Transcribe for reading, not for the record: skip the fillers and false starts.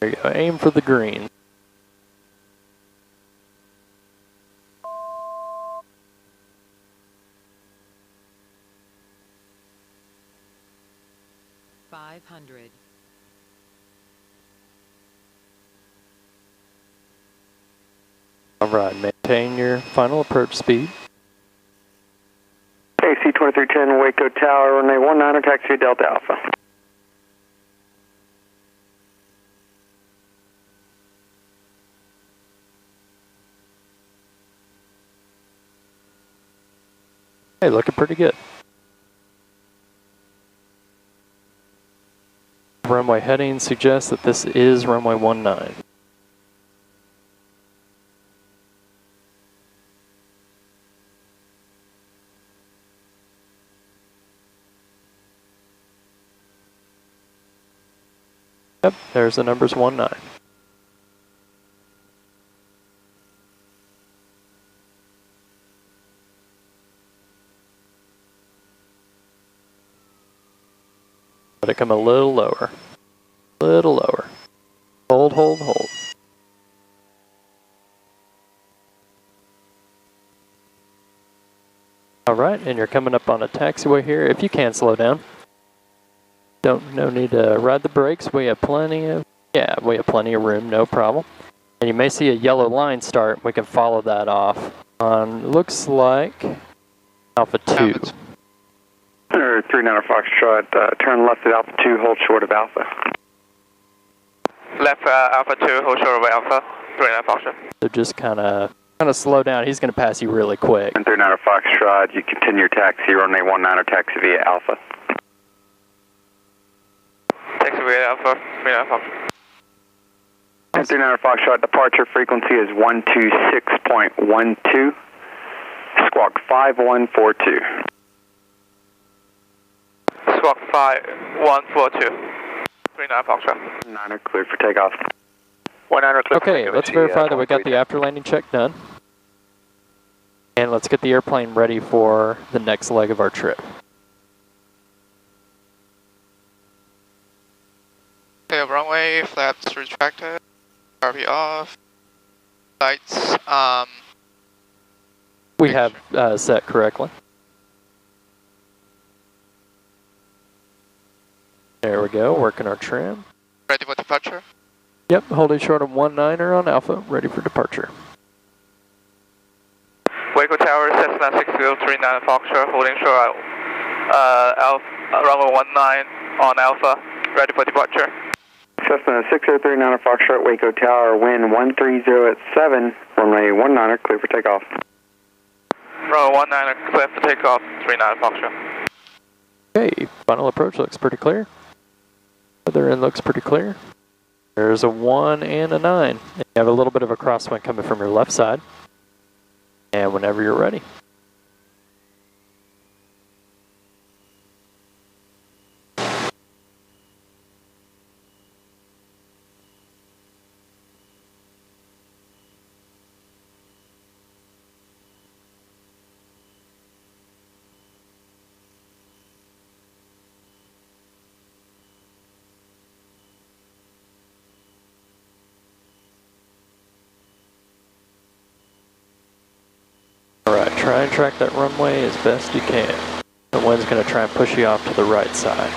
There you go, aim for the green. Alright, maintain your final approach speed. KC 2310 Waco Tower, runway 19, taxi Delta Alpha. Hey, looking pretty good. Runway heading suggests that this is runway 19. Yep, there's the numbers 19. Let it come a little lower. Little lower. Hold, hold, hold. Alright, and you're coming up on a taxiway here. If you can slow down. No need to ride the brakes. We have plenty of room, no problem. And you may see a yellow line start. We can follow that off on, looks like Alpha 2. 39 Foxtrot, turn left at Alpha 2, hold short of Alpha. Left Alpha 2, hold short of Alpha, 39 Foxtrot. So just kind of slow down. He's going to pass you really quick. 39 Foxtrot, you continue your taxi, runway 19 or taxi via Alpha. Taxi via Alpha, 39 Foxtrot. 39 Foxtrot, departure frequency is 126.12, squawk 5142. Squawk 5142, 39 Foxtrot. 9er cleared for takeoff. 19er cleared. Okay, let's verify that we got the after landing check done. And let's get the airplane ready for the next leg of our trip. Okay, runway, flaps retracted, RV off, lights, We have set correctly. There we go, working our trim. ready for departure. Yep, holding short of 19er on Alpha, ready for departure. Waco Tower, Cessna 6039 Foxtrot, holding short runway 19 on Alpha, ready for departure. Cessna 6039 Foxtrot, Waco Tower, wind 130 at 7, runway 19er clear for takeoff. Runway 19 clear for takeoff, 39 Foxtrot. Okay, final approach looks pretty clear. Other end looks pretty clear. There's a 1 and a 9. You have a little bit of a crosswind coming from your left side. And whenever you're ready. Alright, try and track that runway as best you can. The wind's going to try and push you off to the right side.